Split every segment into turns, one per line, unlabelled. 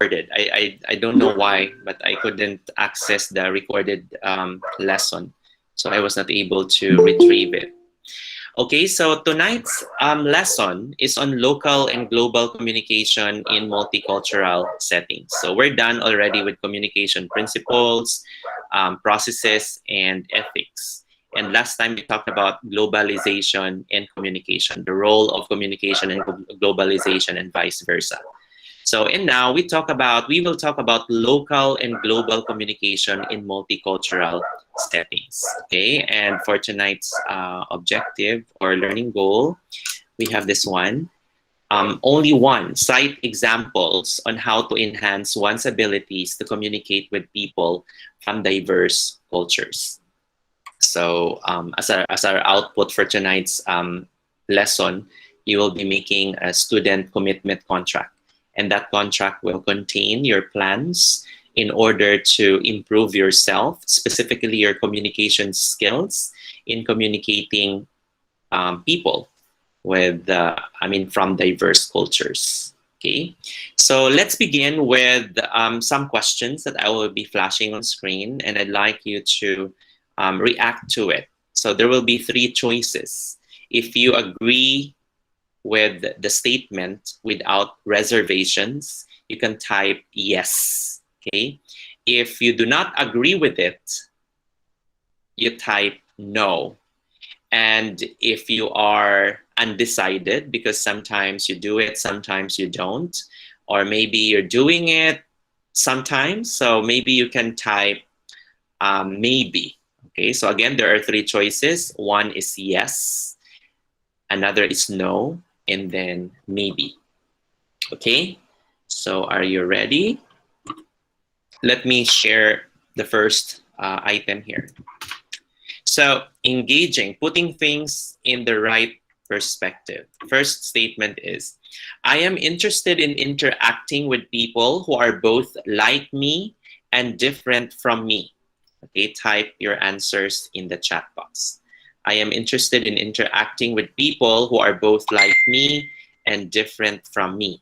recorded. I don't know why, but I couldn't access the recorded lesson. So I was not able to retrieve it. Okay, so tonight's lesson is on local and global communication in multicultural settings. So we're done already with communication principles, processes, and ethics. And last time we talked about globalization and communication, the role of communication and globalization and vice versa. So, and now we will talk about local and global communication in multicultural settings. Okay, and for tonight's objective or learning goal, we have this one. Only one, cite examples on how to enhance one's abilities to communicate with people from diverse cultures. So, as our output for tonight's lesson, you will be making a student commitment contract. And that contract will contain your plans in order to improve yourself, specifically your communication skills in communicating people with, from diverse cultures. Okay, so let's begin with some questions that I will be flashing on screen, and I'd like you to react to it. So there will be three choices. If you agree with the statement without reservations, you can type yes. Okay. If you do not agree with it, you type no. And if you are undecided, because sometimes you do it, sometimes you don't, or maybe you're doing it sometimes, so maybe you can type maybe. Okay, so again, there are three choices. One is yes, another is no, and then maybe. Okay, so are you ready? Let me share the first item here. So engaging, putting things in the right perspective. First statement is, I am interested in interacting with people who are both like me and different from me. Okay, type your answers in the chat box. I am interested in interacting with people who are both like me and different from me.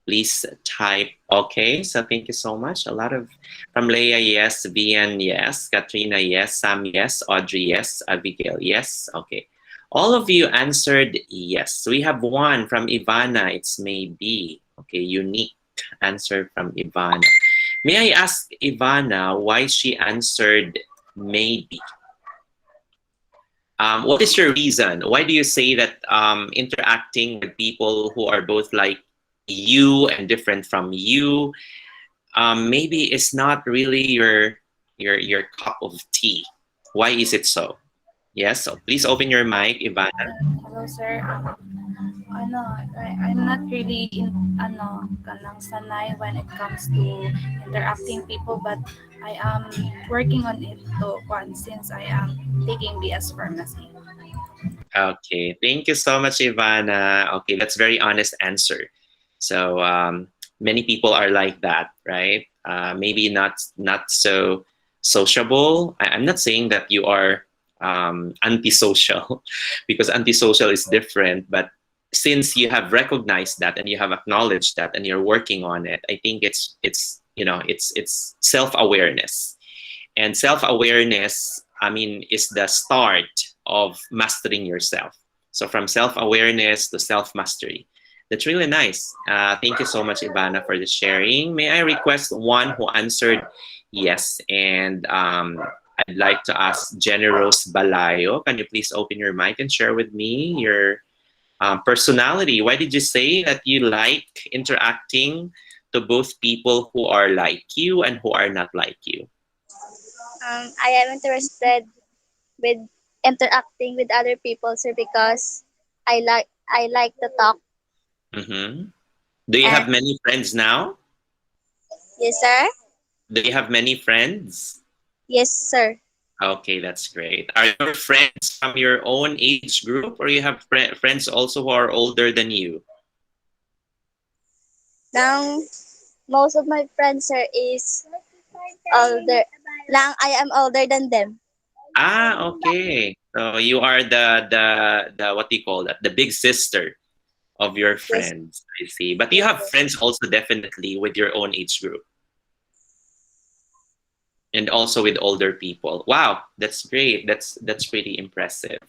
Please type okay. So thank you so much. A lot of, from Leah, yes. Vian, yes. Katrina, yes. Sam, yes. Audrey, yes. Abigail, yes. Okay. All of you answered yes. We have one from Ivana. It's maybe. Okay, unique answer from Ivana. May I ask Ivana why she answered maybe? What is your reason? Why do you say that interacting with people who are both like you and different from you, maybe it's not really your cup of tea? Why is it so? Yes, so please open your mic, Ivana.
Hello, sir. I'm not really kanang sanay when it comes to interacting people, but I am working on it since I am taking BS pharmacy.
Okay, thank you so much, Ivana. Okay, that's very honest answer. So many people are like that, right? Maybe not so sociable. I'm not saying that you are antisocial, because antisocial is different. But since you have recognized that and you have acknowledged that and you're working on it, I think it's self-awareness. And self-awareness, is the start of mastering yourself. So from self-awareness to self-mastery. That's really nice. Thank you so much, Ivana, for the sharing. May I request one who answered yes? And I'd like to ask Generous Balayo. Can you please open your mic and share with me your personality? Why did you say that you like interacting to both people who are like you and who are not like you?
I am interested with interacting with other people, sir, because I like to talk.
Mm-hmm. Do you
And
have many friends now?
yes, sir.
Do you have many friends?
Yes, sir.
Okay, that's great. Are your friends from your own age group, or you have friends also who are older than you?
Now, most of my friends, sir, is older. Lang, I am older than them.
Ah, okay. So you are the what do you call that? The big sister of your
Yes.
friends. I see. But you have friends also definitely with your own age group and also with older people. Wow, that's great. That's pretty impressive.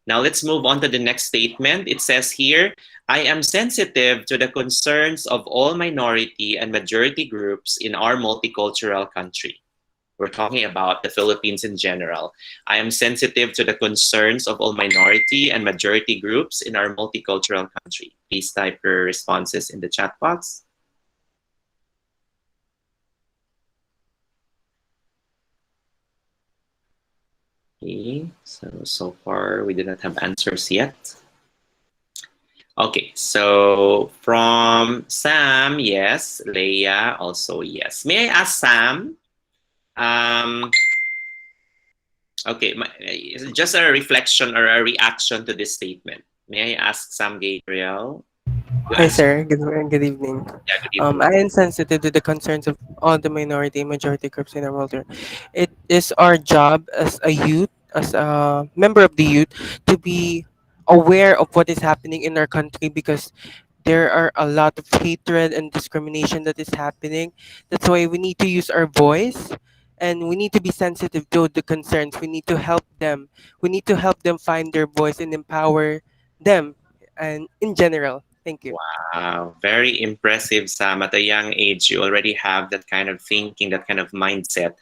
Now let's move on to the next statement. It says here, I am sensitive to the concerns of all minority and majority groups in our multicultural country. We're talking about the Philippines in general. I am sensitive to the concerns of all minority and majority groups in our multicultural country. Please type your responses in the chat box. Okay, so far we did not have answers yet. Okay, so from Sam, yes. Leia, also yes. May I ask Sam? Um, okay, just a reflection or a reaction to this statement. May I ask Sam Gabriel to
Hi,
answer?
sir. Good evening.
Yeah, good evening.
I am sensitive to the concerns of all the minority and majority groups in our world. It is our job as a youth, as a member of the youth, to be aware of what is happening in our country because there are a lot of hatred and discrimination that is happening. That's why we need to use our voice and we need to be sensitive to the concerns. We need to help them. We need to help them find their voice and empower them and in general. Thank you.
Wow, very impressive, Sam. At a young age, you already have that kind of thinking, that kind of mindset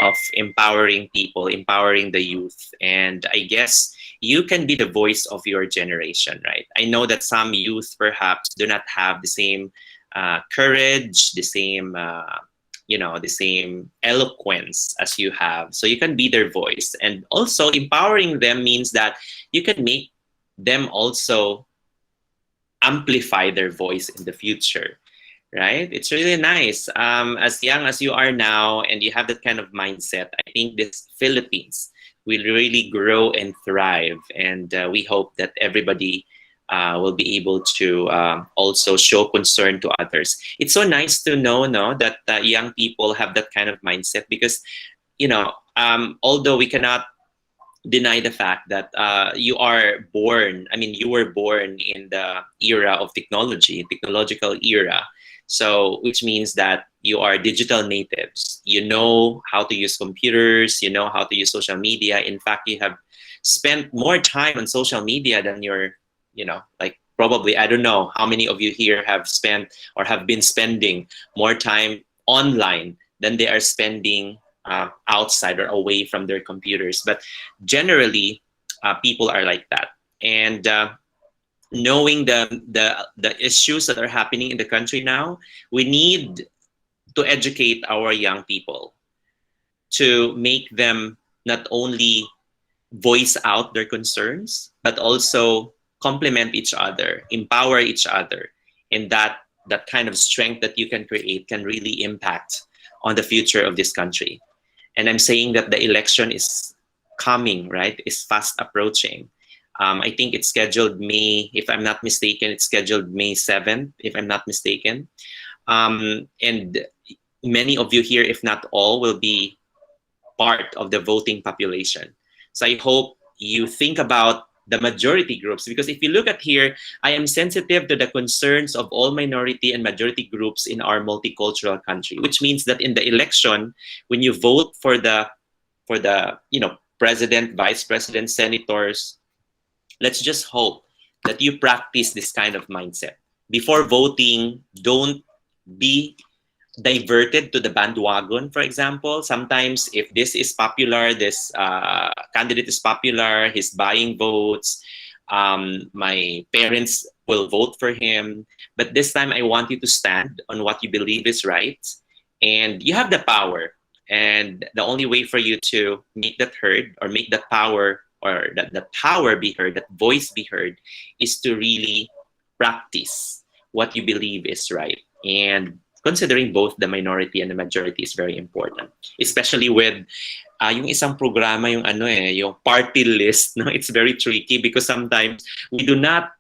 of empowering people, empowering the youth. And I guess you can be the voice of your generation, right? I know that some youth perhaps do not have the same courage, the same, the same eloquence as you have. So you can be their voice. And also empowering them means that you can make them also amplify their voice in the future, right? It's really nice. As young as you are now and you have that kind of mindset, I think this Philippines will really grow and thrive. And we hope that everybody will be able to also show concern to others. It's so nice to know, no, that young people have that kind of mindset because, although we cannot deny the fact that you are born, I mean, you were born in the era of technology, technological era. So, which means that you are digital natives. You know how to use computers, you know how to use social media. In fact, you have spent more time on social media than your, like probably, I don't know how many of you here have spent or have been spending more time online than they are spending outside or away from their computers. But generally, people are like that. And knowing the issues that are happening in the country now, we need to educate our young people to make them not only voice out their concerns, but also complement each other, empower each other, and that kind of strength that you can create can really impact on the future of this country. And I'm saying that the election is coming, right? Is fast approaching. I think it's scheduled May, if I'm not mistaken, it's scheduled May 7th, if I'm not mistaken. And many of you here, if not all, will be part of the voting population. So I hope you think about the majority groups, because if you look at here, I am sensitive to the concerns of all minority and majority groups in our multicultural country, which means that in the election, when you vote for the president, vice president, senators, let's just hope that you practice this kind of mindset. Before voting, don't be diverted to the bandwagon, for example. Sometimes if this is popular, this candidate is popular, he's buying votes, my parents will vote for him. But this time I want you to stand on what you believe is right. And you have the power. And the only way for you to make that heard or make that power or that power be heard, that voice be heard, is to really practice what you believe is right. And considering both the minority and the majority is very important, especially with yung isang programa, yung party list. No, it's very tricky because sometimes we do not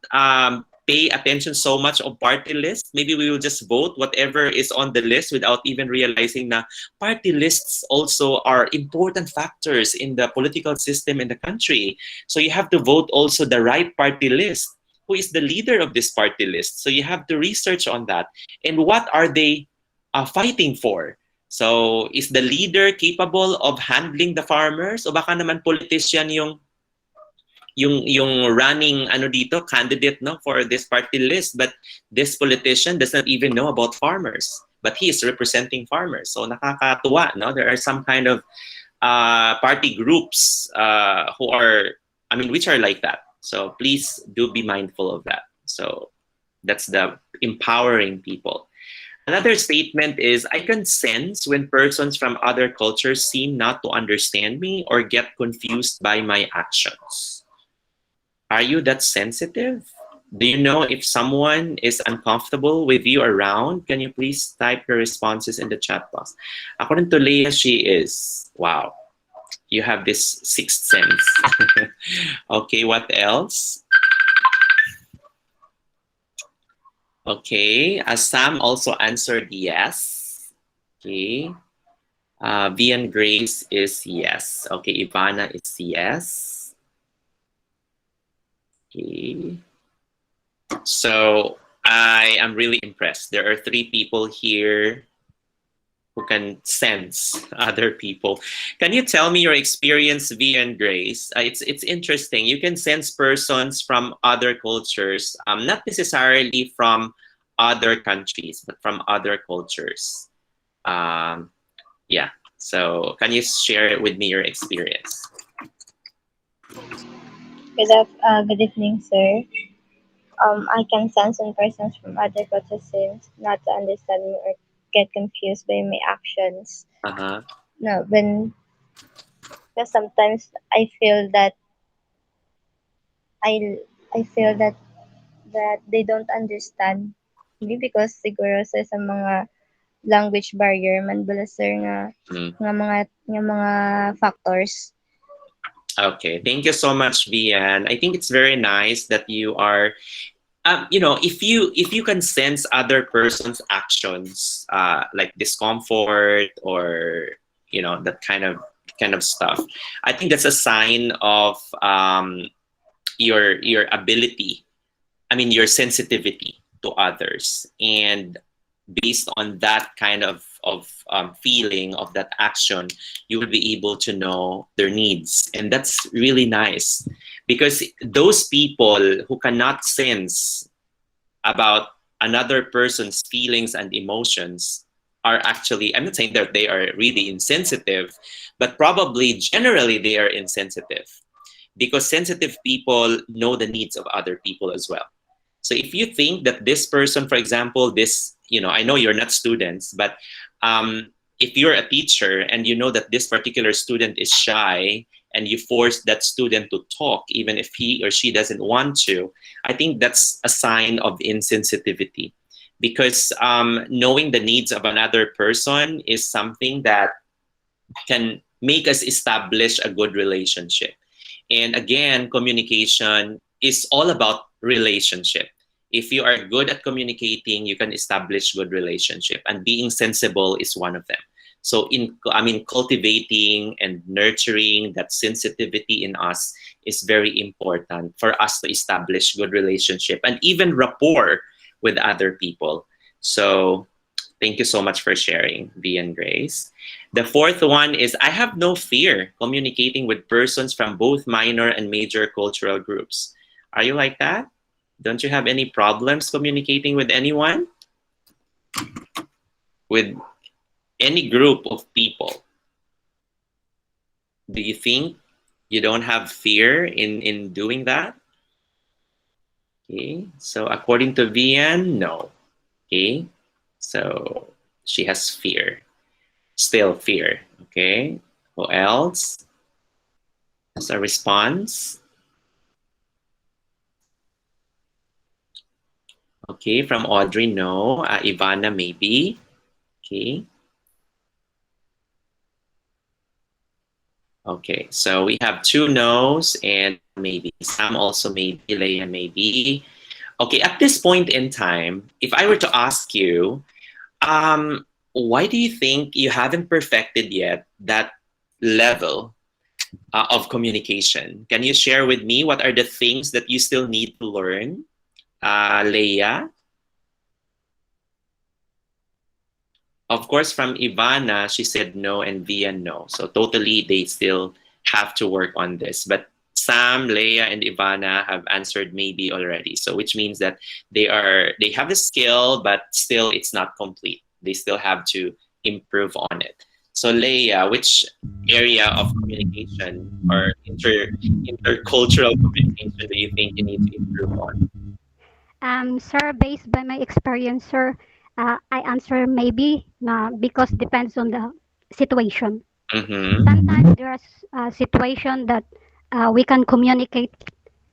pay attention so much on party list. Maybe we will just vote whatever is on the list without even realizing that party lists also are important factors in the political system in the country. So you have to vote also the right party list. who is the leader of this party list. So you have to research on that. And what are they fighting for? So is the leader capable of handling the farmers? O baka naman politician yung running dito candidate no for this party list, but this politician does not even know about farmers, but he is representing farmers. So nakakatuwa, no? There are some kind of party groups who are, which are like that. So please do be mindful of that. So that's the empowering people. Another statement is, I can sense when persons from other cultures seem not to understand me or get confused by my actions. Are you that sensitive? Do you know if someone is uncomfortable with you around? Can you please type your responses in the chat box? According to Leah, she is. Wow. You have this sixth sense. Okay, what else? Okay, Sam also answered yes. Okay. V and Grace is yes. Okay, Ivana is yes. Okay. So I am really impressed. There are 3 people here who can sense other people. Can you tell me your experience, V and Grace? It's interesting. You can sense persons from other cultures, not necessarily from other countries, but from other cultures. Yeah. So can you share with me your experience?
Good evening, sir. I can sense when persons from other cultures seem not to understand me or get confused by my actions.
Uh-huh.
No, because sometimes I I feel that they don't understand me because siguro sa mga language barrier man bala sir
Mm.
nga mga factors.
Okay, thank you so much, Vian. I think it's very nice that you are, if you can sense other person's actions, like discomfort or that kind of stuff. I think that's a sign of your ability. Your sensitivity to others, and based on that kind of feeling of that action, you will be able to know their needs, and that's really nice, because those people who cannot sense about another person's feelings and emotions are actually, I'm not saying that they are really insensitive, but probably generally they are insensitive, because sensitive people know the needs of other people as well. So if you think that this person, for example, I know you're not students, but if you're a teacher and you know that this particular student is shy and you force that student to talk, even if he or she doesn't want to, I think that's a sign of insensitivity. Because knowing the needs of another person is something that can make us establish a good relationship. And again, communication is all about relationship. If you are good at communicating, you can establish good relationship, and being sensible is one of them. So cultivating and nurturing that sensitivity in us is very important for us to establish good relationship and even rapport with other people. So thank you so much for sharing, V and Grace. The fourth one is, I have no fear communicating with persons from both minor and major cultural groups. Are you like that? Don't you have any problems communicating with anyone? With any group of people? Do you think you don't have fear in doing that? Okay, so according to Vian, no. Okay, so she has fear. Still fear. Okay, who else? As a response? Okay, from Audrey, no. Ivana, maybe. Okay. Okay, so we have 2 no's and maybe. Sam also maybe, Leia maybe. Okay, at this point in time, if I were to ask you, why do you think you haven't perfected yet that level of communication? Can you share with me what are the things that you still need to learn? Leia. Of course, from Ivana, she said no, and Via no. So totally, they still have to work on this. But Sam, Leia, and Ivana have answered maybe already. So which means that they have the skill, but still it's not complete. They still have to improve on it. So Leia, which area of communication or intercultural communication do you think you need to improve on?
Sir, based by my experience, sir, I answer maybe because depends on the situation.
Mm-hmm.
Sometimes there are situation that we can communicate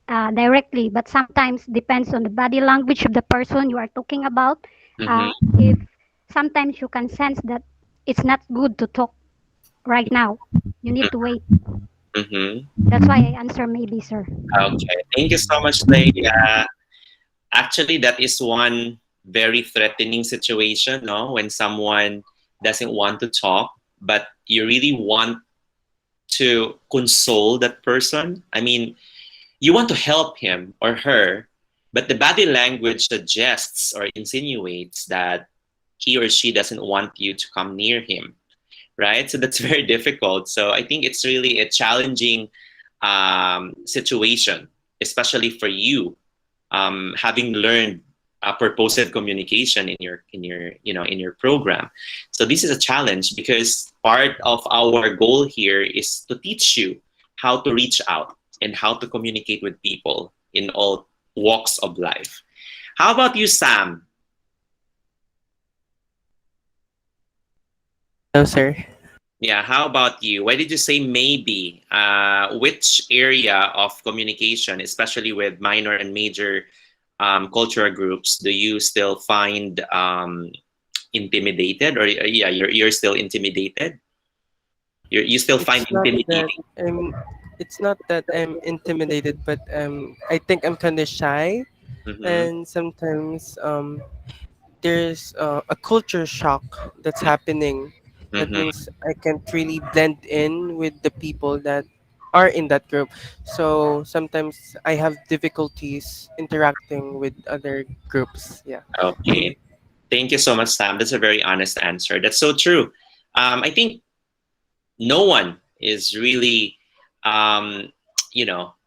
directly, but sometimes depends on the body language of the person you are talking about.
Mm-hmm.
If sometimes you can sense that it's not good to talk right now, you need to wait.
Mm-hmm.
That's why I answer maybe, sir.
Okay. Thank you so much, Leia. Actually, that is one very threatening situation, no? When someone doesn't want to talk, but you really want to console that person. I mean, you want to help him or her, but the body language suggests or insinuates that he or she doesn't want you to come near him, right? So that's very difficult. So I think it's really a challenging situation, especially for you, having learned purposive communication in your program. So this is a challenge because part of our goal here is to teach you how to reach out and how to communicate with people in all walks of life. How about you, Sam?
No, sir.
Yeah, how about you? Why did you say maybe? Which area of communication, especially with minor and major cultural groups, do you still find intimidated, or yeah, you're still intimidated? You still find
It's not that
intimidating?
I'm intimidated, but I think I'm kind of shy,
Mm-hmm,
and sometimes there's a culture shock that's happening. That
mm-hmm.
means I can't really blend in with the people that are in that group. So sometimes I have difficulties interacting with other groups. Yeah.
Okay, thank you so much, Sam. That's a very honest answer. That's so true. I think no one is really, um,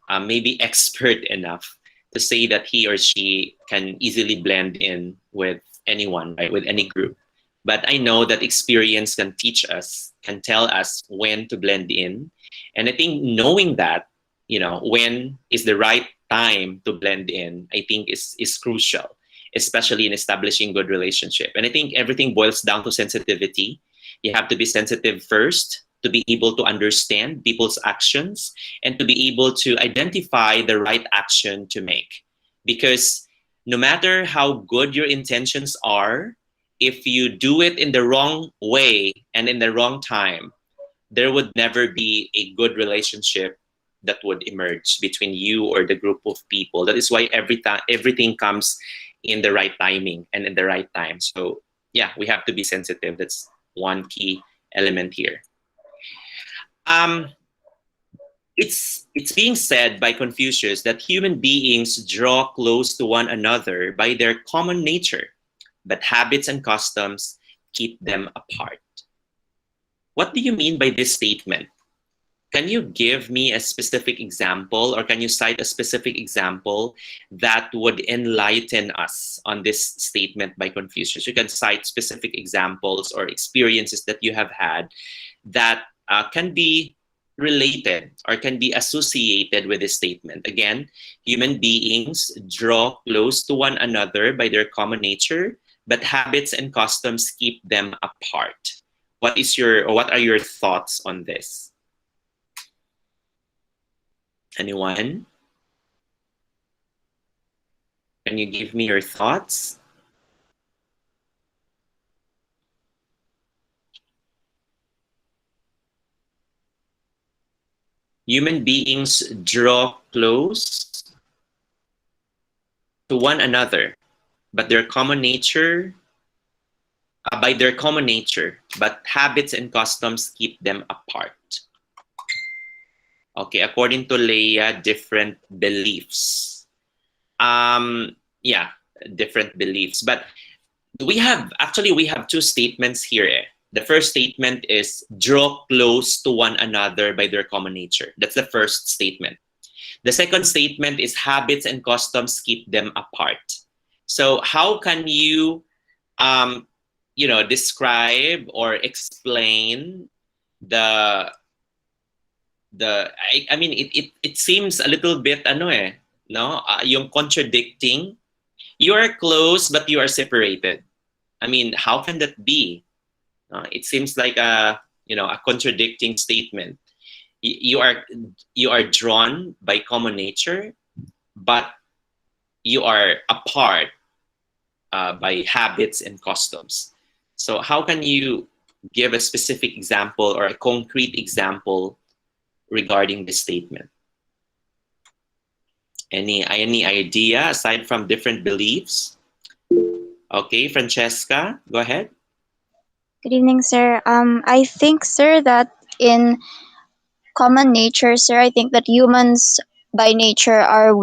maybe expert enough to say that he or she can easily blend in with anyone, right? With any group. But I know that experience can teach us, can tell us when to blend in. And I think knowing that, when is the right time to blend in, I think is crucial, especially in establishing good relationship. And I think everything boils down to sensitivity. You have to be sensitive first to be able to understand people's actions and to be able to identify the right action to make. Because no matter how good your intentions are, if you do it in the wrong way and in the wrong time, there would never be a good relationship that would emerge between you or the group of people. That is why everything comes in the right timing and in the right time. So yeah, we have to be sensitive. That's one key element here. Um, it's being said by Confucius that human beings draw close to one another by their common nature, but habits and customs keep them apart. What do you mean by this statement? Can you give me a specific example, or can you cite a specific example that would enlighten us on this statement by Confucius? You can cite specific examples or experiences that you have had that can be related or can be associated with this statement. Again, human beings draw close to one another by their common nature, but habits and customs keep them apart. What are your thoughts on this? Anyone? Can you give me your thoughts? Human beings draw close to one another, but their common nature, by their common nature, but habits and customs keep them apart. Okay, according to Leia, different beliefs. yeah, different beliefs. But we have two statements here. Eh. The first statement is draw close to one another by their common nature. That's the first statement. The second statement is habits and customs keep them apart. So how can you, describe or explain the I mean it seems a little bit no, yung contradicting. You are close but you are separated. I mean, how can that be? It seems like a contradicting statement. You are drawn by common nature, but you are apart by habits and customs. So how can you give a specific example or a concrete example regarding this statement? Any idea aside from different beliefs? Okay, Francesca, go ahead.
Good evening, sir. I think, sir, that in common nature, sir, I think that humans by nature are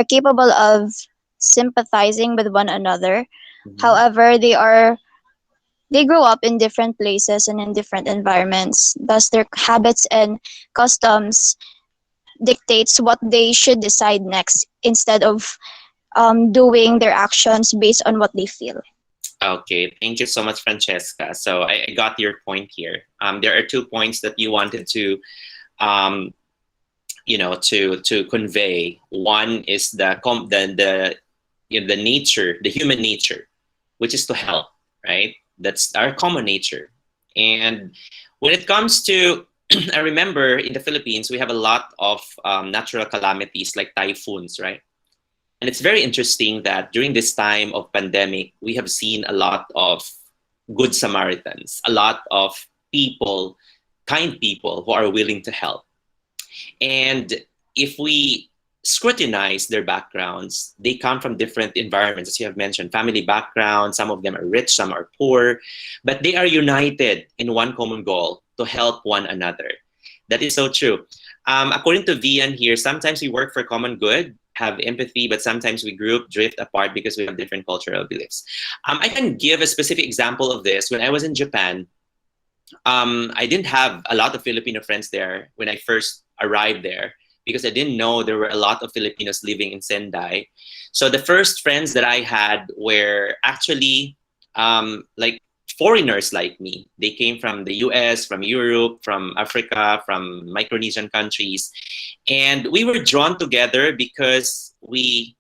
capable of sympathizing with one another.
Mhm.
However, they grow up in different places and in different environments. Thus, their habits and customs dictates what they should decide next instead of doing their actions based on what they feel.
Okay, thank you so much, Francesca. So I got your point here. There are 2 points that you wanted to, um, to convey. One is the nature, the human nature, which is to help, right? That's our common nature. And when it comes to, I remember in the Philippines we have a lot of natural calamities like typhoons, right? And it's very interesting that during this time of pandemic, we have seen a lot of good Samaritans, a lot of people, kind people who are willing to help. And if we scrutinize their backgrounds, they come from different environments, as you have mentioned, family backgrounds. Some of them are rich, some are poor, but they are united in one common goal to help one another. That is so true. According to Vian here, sometimes we work for common good, have empathy, but sometimes we group drift apart because we have different cultural beliefs. I can give a specific example of this. When I was in Japan, I didn't have a lot of Filipino friends there when I first arrived there because I didn't know there were a lot of Filipinos living in Sendai. So the first friends that I had were actually like foreigners like me. They came from the US, from Europe, from Africa, from Micronesian countries. And we were drawn together because we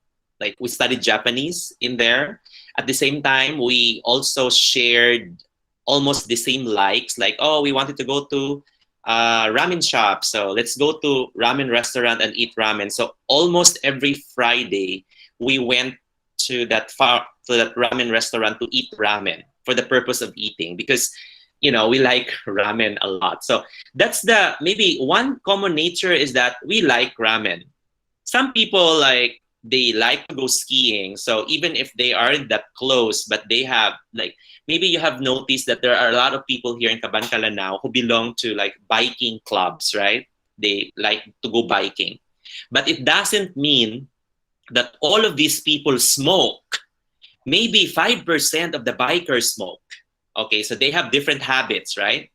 studied Japanese in there. At the same time, we also shared almost the same likes, like, oh, we wanted to go to ramen shop, so let's go to ramen restaurant and eat ramen. So almost every Friday we went to that ramen restaurant to eat ramen for the purpose of eating, because we like ramen a lot. So that's the maybe one common nature, is that we like ramen. Some people they like to go skiing, so even if they aren't that close, but they have maybe you have noticed that there are a lot of people here in Kabankala now who belong to biking clubs, right? They like to go biking, but it doesn't mean that all of these people smoke. Maybe 5% of the bikers smoke. Okay, so they have different habits, right?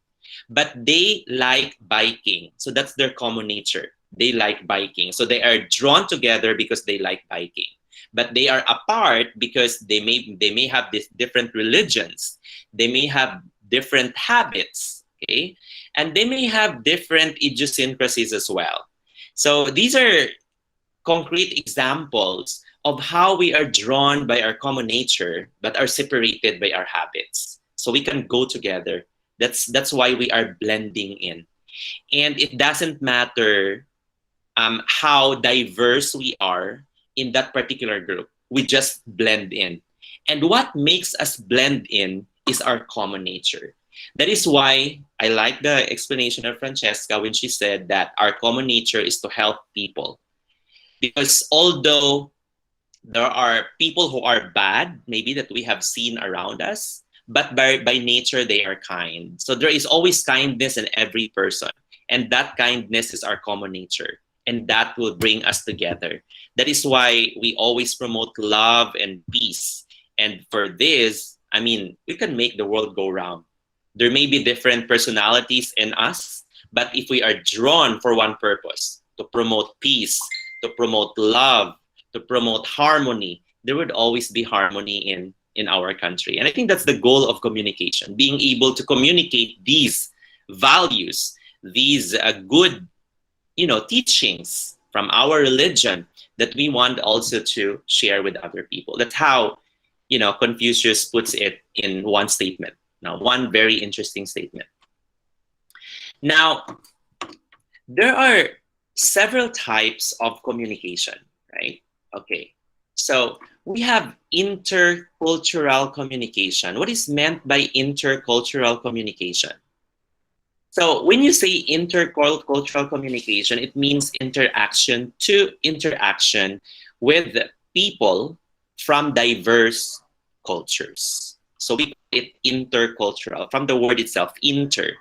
But they like biking. So that's their common nature. They like biking. So they are drawn together because they like biking. But they are apart because they may have these different religions. They may have different habits, okay? And they may have different idiosyncrasies as well. So these are concrete examples of how we are drawn by our common nature but are separated by our habits. So we can go together. That's why we are blending in. And it doesn't matter how diverse we are in that particular group. We just blend in. And what makes us blend in is our common nature. That is why I like the explanation of Francesca when she said that our common nature is to help people. Because although there are people who are bad, maybe that we have seen around us, but by nature they are kind. So there is always kindness in every person, and that kindness is our common nature. and that will bring us together. That is why we always promote love and peace. And for this, I mean, we can make the world go round. There may be different personalities in us, but if we are drawn for one purpose, to promote peace, to promote love, to promote harmony, there would always be harmony in our country. And I think that's the goal of communication, being able to communicate these values, these good, teachings from our religion that we want also to share with other people. That's how, Confucius puts it in one statement. Now, one very interesting statement. Now, there are several types of communication, right? Okay, so we have intercultural communication. What is meant by intercultural communication? So when you say intercultural communication, it means interaction with people from diverse cultures. So we call it intercultural from the word itself, inter,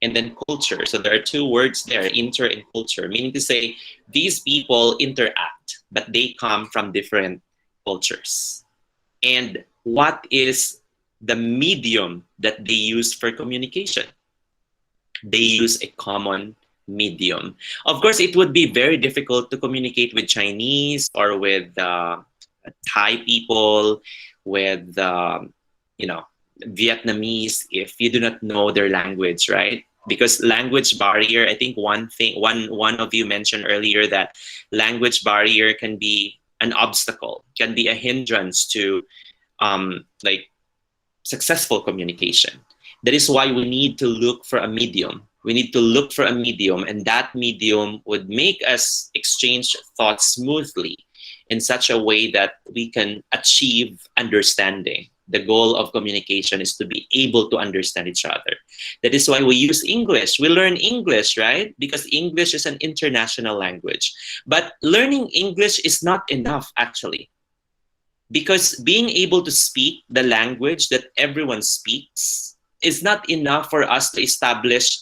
and then culture. So there are two words there, inter and culture, meaning to say these people interact, but they come from different cultures. And what is the medium that they use for communication? They use a common medium. Of course, it would be very difficult to communicate with Chinese or with Thai people, with Vietnamese if you do not know their language, right? Because language barrier, I think one of you mentioned earlier that language barrier can be an obstacle, can be a hindrance to successful communication. That is why we need to look for a medium. We need to look for a medium, and that medium would make us exchange thoughts smoothly in such a way that we can achieve understanding. The goal of communication is to be able to understand each other. That is why we use English. We learn English, right? Because English is an international language. But learning English is not enough, actually. Because being able to speak the language that everyone speaks is not enough for us to establish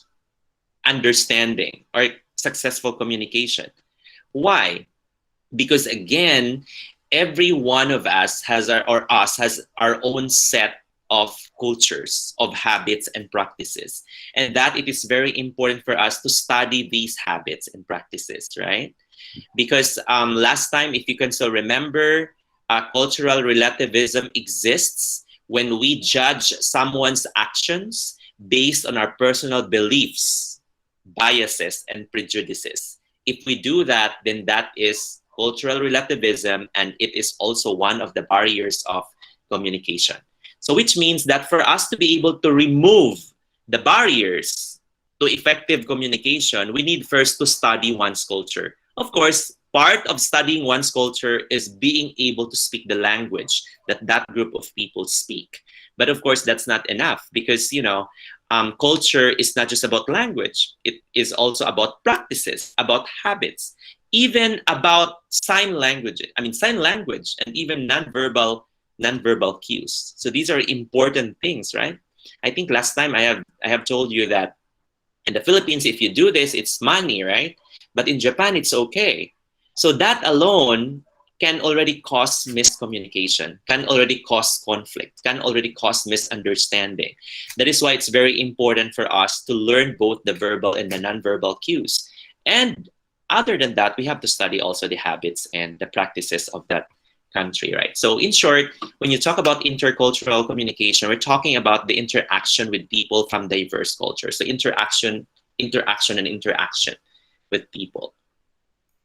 understanding or successful communication. Why? Because again, every one of us has our own set of cultures, of habits and practices, and that it is very important for us to study these habits and practices, right? Because last time, if you can still remember, cultural relativism exists when we judge someone's actions based on our personal beliefs, biases, and prejudices. If we do that, then that is cultural relativism, and it is also one of the barriers of communication. So which means that for us to be able to remove the barriers to effective communication, we need first to study one's culture. Of course, part of studying one's culture is being able to speak the language that that group of people speak. But of course, that's not enough because, culture is not just about language. It is also about practices, about habits, even about sign language and even nonverbal cues. So these are important things, right? I think last time I have told you that in the Philippines, if you do this, it's money, right? But in Japan, it's okay. So that alone can already cause miscommunication, can already cause conflict, can already cause misunderstanding. That is why it's very important for us to learn both the verbal and the nonverbal cues. And other than that, we have to study also the habits and the practices of that country, right? So in short, when you talk about intercultural communication, we're talking about the interaction with people from diverse cultures. So interaction with people.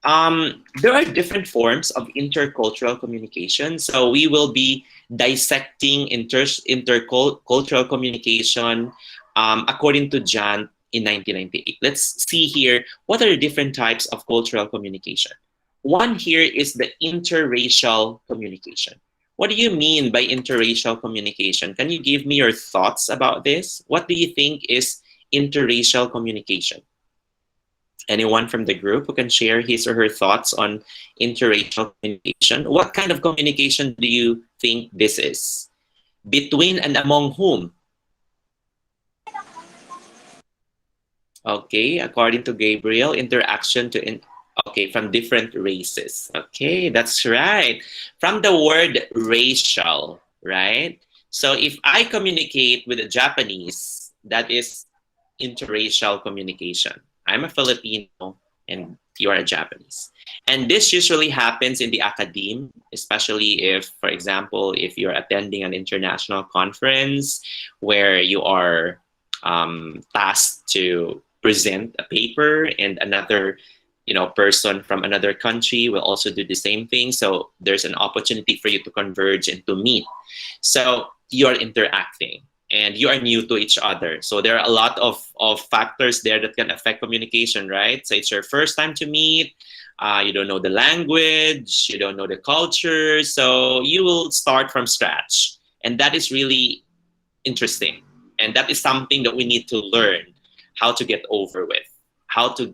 There are different forms of intercultural communication. So we will be dissecting intercultural communication according to John in 1998. Let's see here, what are the different types of cultural communication? One here is the interracial communication. What do you mean by interracial communication? Can you give me your thoughts about this? What do you think is interracial communication? Anyone from the group who can share his or her thoughts on interracial communication? What kind of communication do you think this is? Between and among whom? Okay, according to Gabriel, interaction to Okay, from different races. Okay, that's right. From the word racial, right? So if I communicate with a Japanese, that is interracial communication. I'm a Filipino and you are a Japanese. And this usually happens in the academe, especially if, for example, if you're attending an international conference where you are tasked to present a paper and another person from another country will also do the same thing. So there's an opportunity for you to converge and to meet. So you're interacting and you are new to each other. So there are a lot of factors there that can affect communication, right? So it's your first time to meet. You don't know the language, you don't know the culture. So you will start from scratch. And that is really interesting. And that is something that we need to learn how to get over with, how to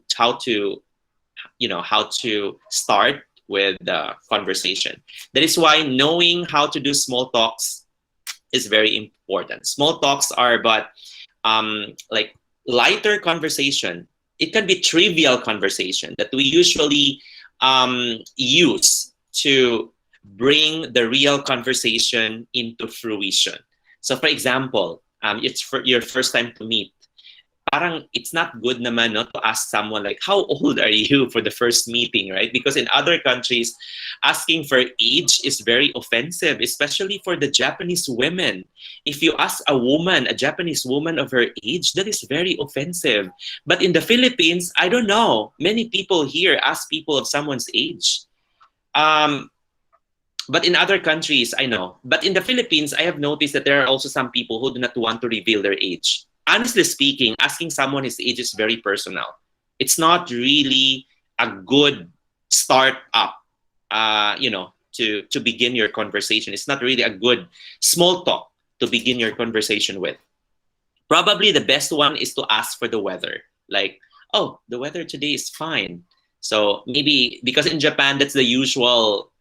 start with the conversation. That is why knowing how to do small talks is very important. Small talks are but like lighter conversation. It can be trivial conversation that we usually use to bring the real conversation into fruition. So for example, it's for your first time to meet. Parang it's not good naman no, to ask someone like, how old are you for the first meeting, right? Because in other countries, asking for age is very offensive, especially for the Japanese women. If you ask a Japanese woman of her age, that is very offensive. But in the Philippines, I don't know. Many people here ask people of someone's age. But in other countries, I know. But in the Philippines, I have noticed that there are also some people who do not want to reveal their age. Honestly speaking, asking someone his age is very personal. It's not really a good start up, to begin your conversation. It's not really a good small talk to begin your conversation with. Probably the best one is to ask for the weather. Like, oh, the weather today is fine. So maybe because in Japan, that's the usual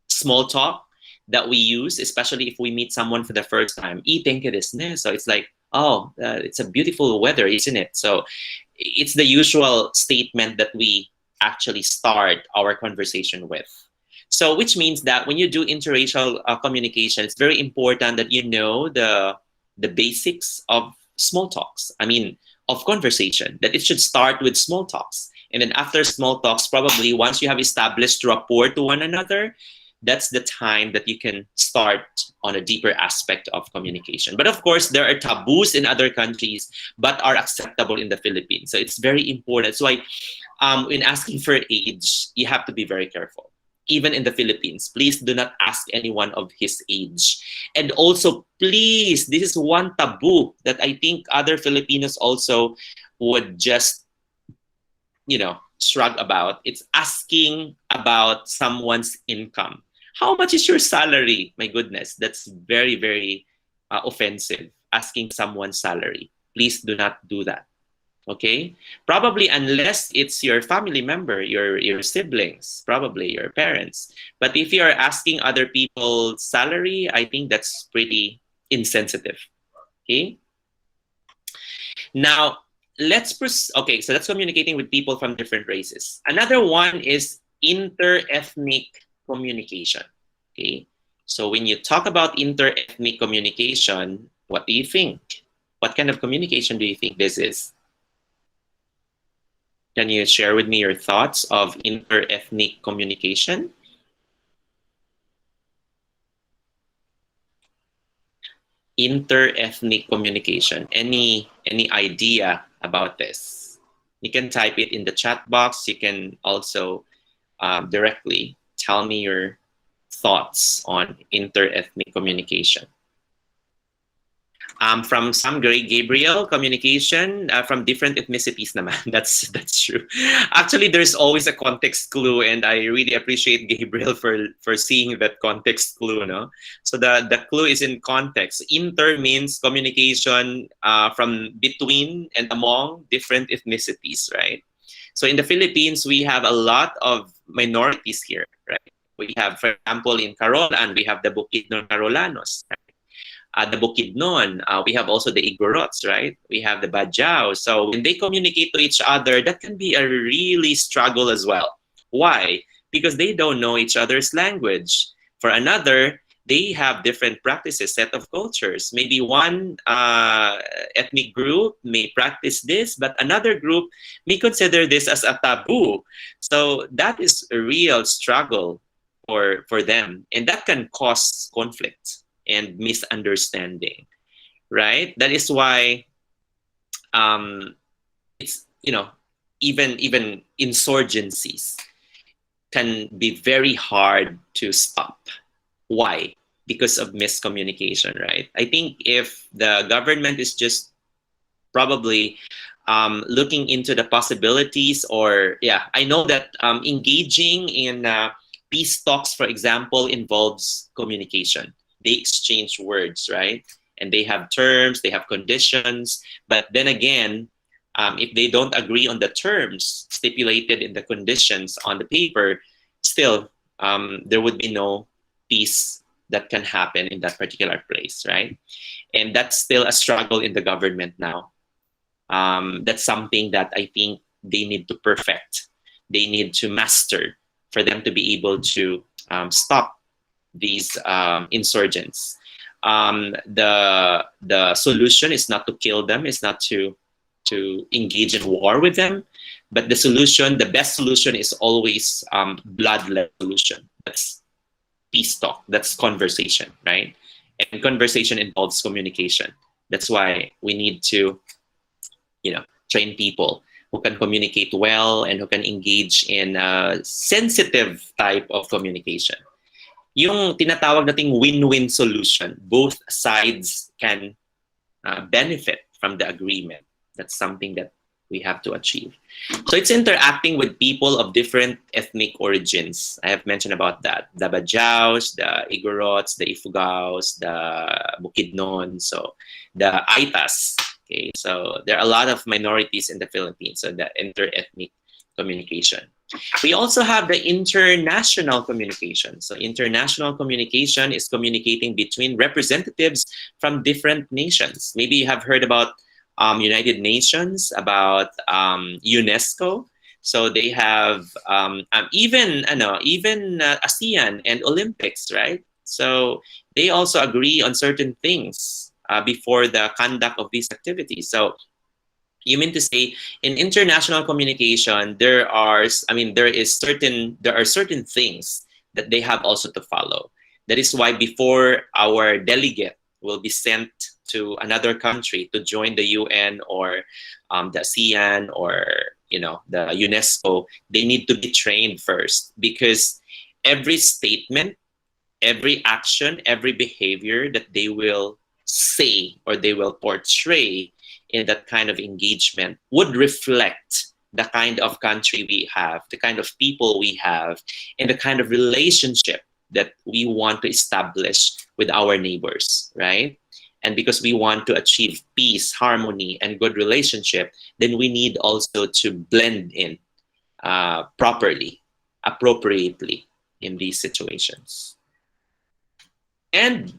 small talk that we use, especially if we meet someone for the first time. Thank you, desu. So it's like, oh, it's a beautiful weather, isn't it? So it's the usual statement that we actually start our conversation with. So which means that when you do interracial communication, it's very important that you know the basics of small talks. I mean, of conversation, that it should start with small talks. And then after small talks, probably once you have established rapport to one another, that's the time that you can start on a deeper aspect of communication. But of course, there are taboos in other countries, but are acceptable in the Philippines. So it's very important. That's why when asking for age, you have to be very careful. Even in the Philippines, please do not ask anyone of his age. And also, please, this is one taboo that I think other Filipinos also would just, shrug about. It's asking about someone's income. How much is your salary? My goodness, that's very, very offensive, asking someone's salary. Please do not do that. Okay? Probably unless it's your family member, your siblings, probably your parents. But if you're asking other people's salary, I think that's pretty insensitive. Okay? Now, okay, so that's communicating with people from different races. Another one is inter-ethnic communication. Okay, so when you talk about inter-ethnic communication, what do you think? What kind of communication do you think this is? Can you share with me your thoughts of inter-ethnic communication? Inter-ethnic communication. Any idea about this? You can type it in the chat box. You can also directly tell me your thoughts on inter-ethnic communication. From some Gabriel, communication from different ethnicities naman. That's true. Actually, there's always a context clue, and I really appreciate Gabriel for seeing that context clue. No, so the clue is in context. Inter means communication from between and among different ethnicities, right? So in the Philippines, we have a lot of minorities here, right? We have, for example, in Carolan, we have the Bukidnon Carolanos. Right? the Bukidnon. We have also the Igorots, right? We have the Bajau. So when they communicate to each other, that can be a really struggle as well. Why? Because they don't know each other's language. For another, they have different practices, set of cultures. Maybe one ethnic group may practice this, but another group may consider this as a taboo. So that is a real struggle for them, and that can cause conflict and misunderstanding, right? That is why it's, even insurgencies can be very hard to stop. Why? Because of miscommunication, right? I think if the government is just probably looking into the possibilities, or yeah, I know that engaging in peace talks, for example, involves communication. They exchange words, right? And they have terms, they have conditions. But then again, if they don't agree on the terms stipulated in the conditions on the paper, still there would be no peace that can happen in that particular place, right? And that's still a struggle in the government now. That's something that I think they need to perfect. They need to master for them to be able to stop these insurgents. The solution is not to kill them, it's not to engage in war with them, but the best solution is always blood-led solution. That's peace talk, that's conversation, right? And conversation involves communication. That's why we need to, train people who can communicate well and who can engage in a sensitive type of communication. Yung tinatawag nating win-win solution, both sides can benefit from the agreement. That's something that we have to achieve. So it's interacting with people of different ethnic origins. I have mentioned about that. The Bajaus, the Igorots, the Ifugaos, the Bukidnon, so the Aitas. Okay, so there are a lot of minorities in the Philippines, so the inter-ethnic communication. We also have the international communication. So international communication is communicating between representatives from different nations. Maybe you have heard about United Nations, about UNESCO. So they have even ASEAN and Olympics, right? So they also agree on certain things before the conduct of these activities. So you mean to say in international communication, there are certain things that they have also to follow. That is why before our delegate will be sent to another country to join the UN or the ASEAN or the UNESCO, they need to be trained first, because every statement, every action, every behavior that they will say or they will portray in that kind of engagement would reflect the kind of country we have, the kind of people we have, and the kind of relationship that we want to establish with our neighbors, right? And because we want to achieve peace, harmony, and good relationship, then we need also to blend in properly, appropriately in these situations. And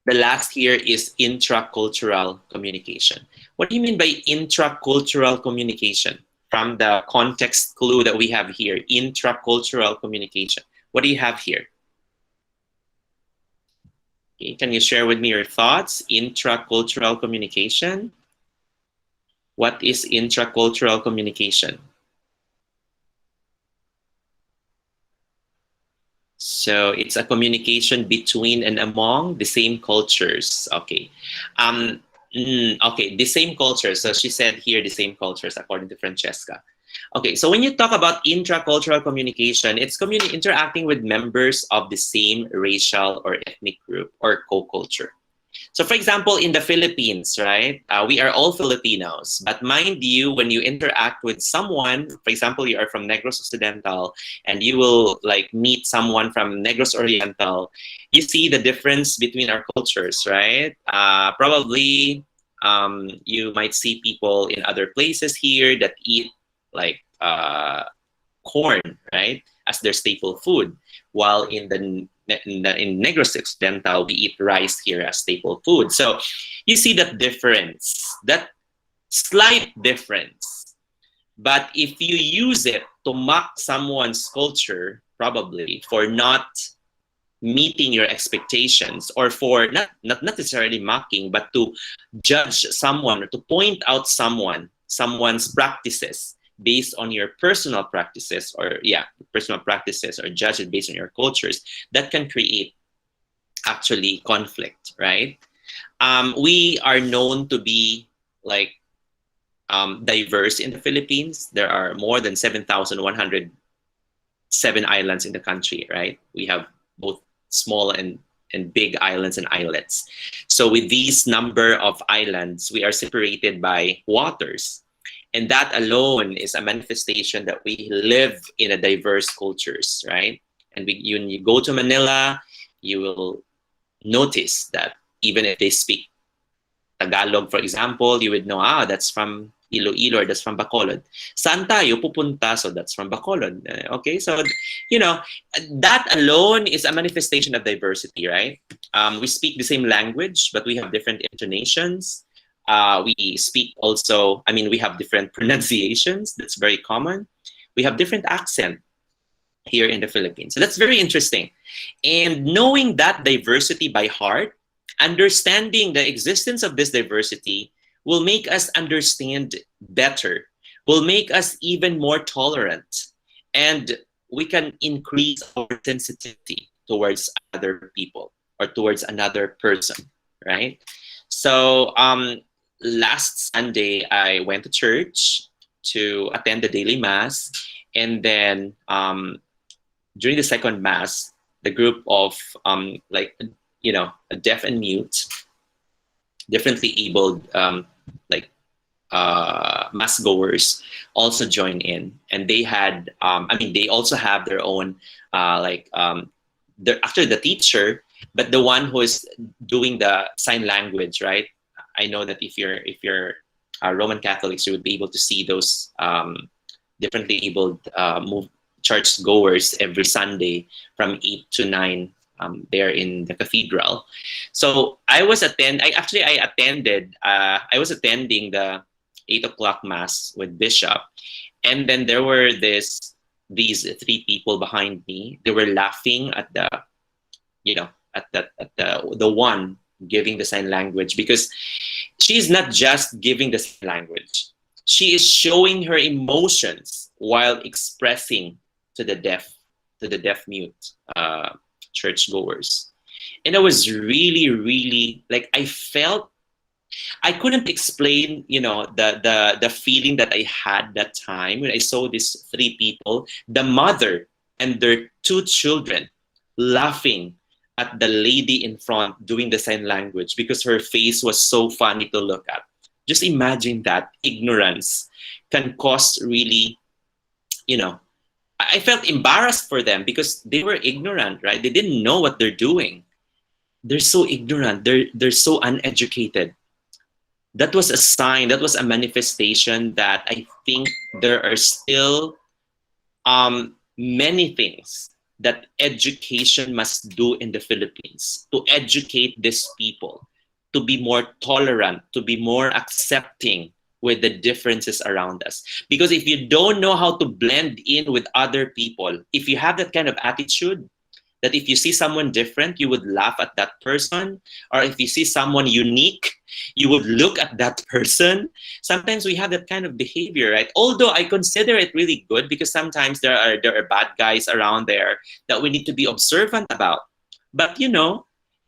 the last here is intracultural communication. What do you mean by intracultural communication? From the context clue that we have here, intracultural communication. What do you have here? Okay, can you share with me your thoughts? Intracultural communication. What is intracultural communication? So it's a communication between and among the same cultures. Okay. Okay, the same cultures. So she said here the same cultures according to Francesca. Okay, so when you talk about intracultural communication, it's interacting with members of the same racial or ethnic group or co-culture. So for example, in the Philippines, right, we are all Filipinos, but mind you, when you interact with someone, for example, you are from Negros Occidental and you will meet someone from Negros Oriental, you see the difference between our cultures, right? Probably you might see people in other places here that eat corn, right, as their staple food, while in the in Negros Occidental, we eat rice here as staple food. So you see that difference, that slight difference. But if you use it to mock someone's culture, probably for not meeting your expectations, or for not necessarily mocking, but to judge someone or to point out someone's practices based on your personal practices, or personal practices, or judge it based on your cultures, that can create actually conflict, right? We are known to be like diverse in the Philippines. There are more than 7,107 islands in the country, right? We have both small and big islands and islets. So with these number of islands, we are separated by waters. And that alone is a manifestation that we live in a diverse cultures, right? And when you go to Manila, you will notice that even if they speak Tagalog, for example, you would know, that's from Iloilo, or that's from Bacolod. Saan tayo pupunta? So that's from Bacolod. Okay, so, that alone is a manifestation of diversity, right? We speak the same language, but we have different intonations. We speak also, we have different pronunciations. That's very common. We have different accent here in the Philippines. So that's very interesting. And knowing that diversity by heart, understanding the existence of this diversity will make us understand better, will make us even more tolerant, and we can increase our sensitivity towards other people or towards another person, right? So last Sunday, I went to church to attend the daily mass, and then during the second mass, the group of deaf and mute, differently abled mass goers also join in, and they had they also have their own after the teacher, but the one who is doing the sign language, right? I know that if you're Roman Catholics, you would be able to see those differently abled church goers every Sunday from 8 to 9 there in the cathedral. So I was attending the 8 o'clock mass with Bishop, and then there were these 3 people behind me. They were laughing at the one giving the sign language, because she's not just giving the sign language, she is showing her emotions while expressing to the deaf mute churchgoers. And I was really, really I couldn't explain, the feeling that I had that time when I saw these 3 people, the mother and their 2 children, laughing at the lady in front doing the sign language because her face was so funny to look at. Just imagine that ignorance can cause really, I felt embarrassed for them because they were ignorant, right? They didn't know what they're doing. They're so ignorant. They're so uneducated. That was a sign, that was a manifestation that I think there are still many things that education must do in the Philippines to educate these people, to be more tolerant, to be more accepting with the differences around us. Because if you don't know how to blend in with other people, if you have that kind of attitude, that if you see someone different, you would laugh at that person, or if you see someone unique, you would look at that person. Sometimes we have that kind of behavior, right? Although I consider it really good, because sometimes there are bad guys around there that we need to be observant about. But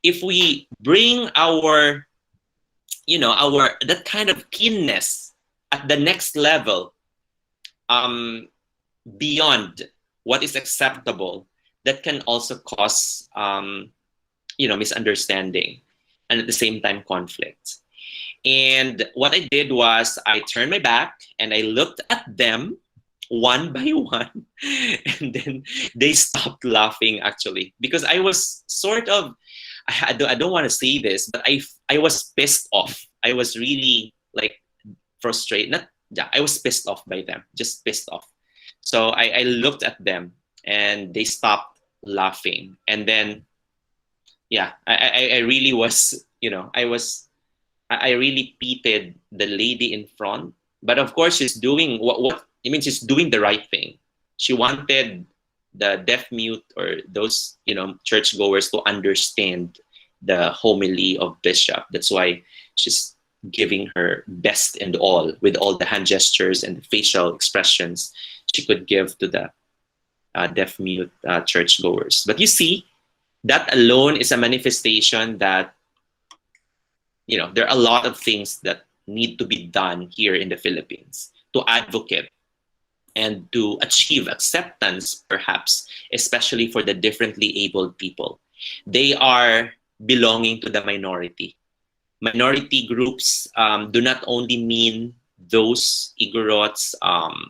if we bring our that kind of keenness at the next level, beyond what is acceptable, that can also cause misunderstanding, and at the same time conflict. And what I did was I turned my back and I looked at them one by one, and then they stopped laughing, actually, because I was sort of, I don't want to say this, but I was pissed off. I was really frustrated. I was pissed off by them, just pissed off. So I looked at them and they stopped laughing. And then, yeah, I really was, I really pitied the lady in front. But of course, she's doing what I mean, she's doing the right thing. She wanted the deaf mute or those, churchgoers to understand the homily of Bishop. That's why she's giving her best and all with all the hand gestures and the facial expressions she could give to the deaf mute churchgoers. But you see, that alone is a manifestation that, there are a lot of things that need to be done here in the Philippines to advocate and to achieve acceptance, perhaps, especially for the differently abled people. They are belonging to the minority. Minority groups do not only mean those Igorots,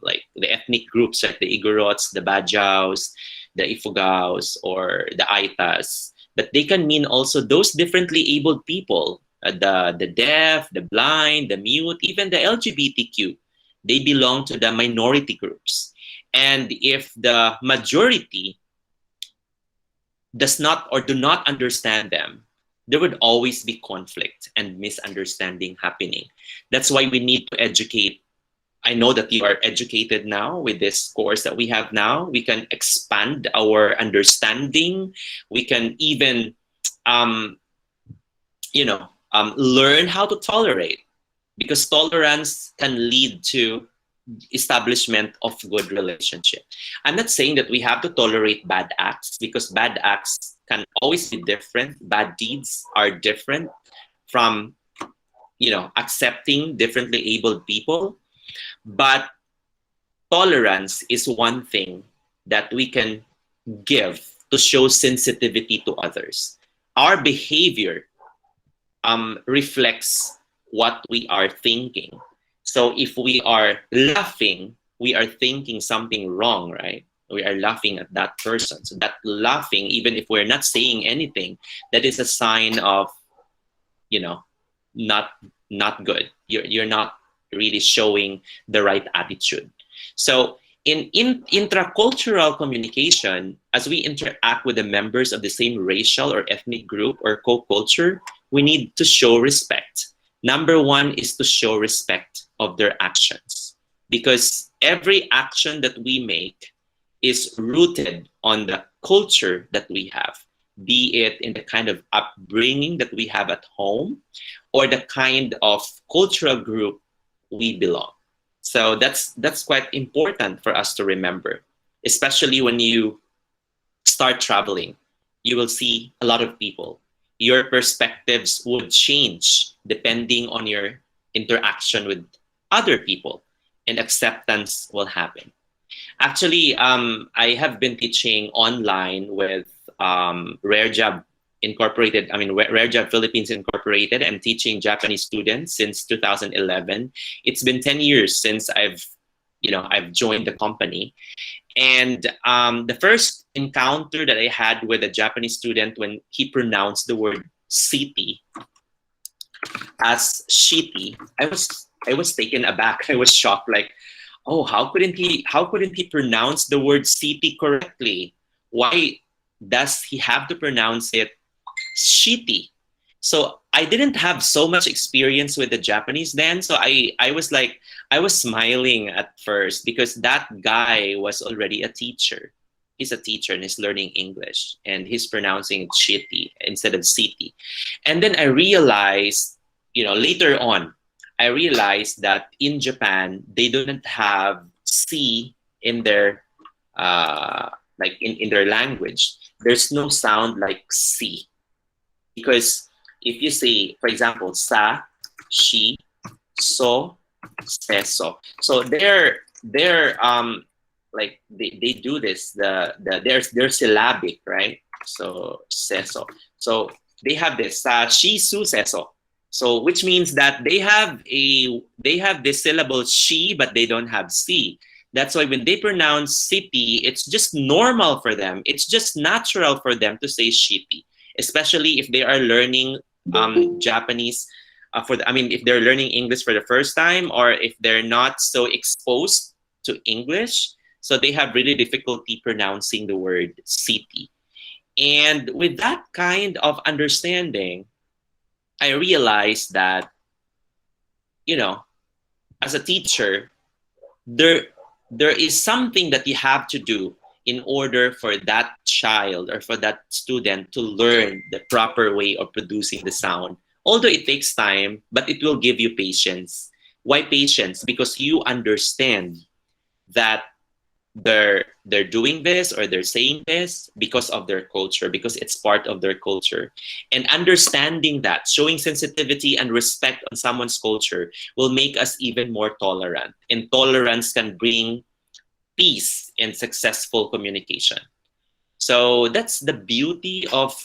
like the ethnic groups, like the Igorots, the Bajaus, the Ifugaos, or the Aitas, but they can mean also those differently abled people, the deaf, the blind, the mute, even the LGBTQ. They belong to the minority groups. And if the majority does not or do not understand them, there would always be conflict and misunderstanding happening. That's why we need to educate. I know that you are educated now with this course that we have now. We can expand our understanding. We can even, learn how to tolerate, because tolerance can lead to establishment of good relationship. I'm not saying that we have to tolerate bad acts, because bad acts can always be different. Bad deeds are different from, accepting differently abled people. But tolerance is one thing that we can give to show sensitivity to others. Our behavior reflects what we are thinking. So if we are laughing, we are thinking something wrong, right? We are laughing at that person. So that laughing, even if we're not saying anything, that is a sign of, not good. You're not really showing the right attitude. So in intracultural communication, as we interact with the members of the same racial or ethnic group or co-culture, we need to show respect. Number one is to show respect of their actions, because every action that we make is rooted on the culture that we have, be it in the kind of upbringing that we have at home or the kind of cultural group we belong. So that's quite important for us to remember, especially when you start traveling. You will see a lot of people. Your perspectives would change depending on your interaction with other people, and acceptance will happen. Actually, I have been teaching online with Rare Job Incorporated. Rare Job Philippines Incorporated. I'm teaching Japanese students since 2011. It's been 10 years since I've joined the company. And the first encounter that I had with a Japanese student, when he pronounced the word city as shitty, I was taken aback. I was shocked, like, oh, how couldn't he pronounce the word city correctly? Why does he have to pronounce it shitty? So I didn't have so much experience with the Japanese then. So I was smiling at first, because that guy was already a teacher. He's a teacher and he's learning English, and he's pronouncing it shitty instead of city. And then I realized, later on, I realized that in Japan, they don't have C in their, in their language. There's no sound like C. Because if you say, for example, sa, she, so, seso. So they're they do this, they're syllabic, right? So seso. So they have this sa, she, su, seso. So which means that they have this syllable she, but they don't have C. That's why when they pronounce city, it's just normal for them. It's just natural for them to say shitty, especially if they are learning Japanese if they're learning English for the first time, or if they're not so exposed to English, so they have really difficulty pronouncing the word city. And with that kind of understanding, I realized that, you know, as a teacher, there there is something that you have to do in order for that child or for that student to learn the proper way of producing the sound. Although it takes time, but it will give you patience. Why patience? Because you understand that they're doing this or they're saying this because of their culture, because it's part of their culture. And understanding that, showing sensitivity and respect on someone's culture will make us even more tolerant. And tolerance can bring peace and successful communication. So that's the beauty of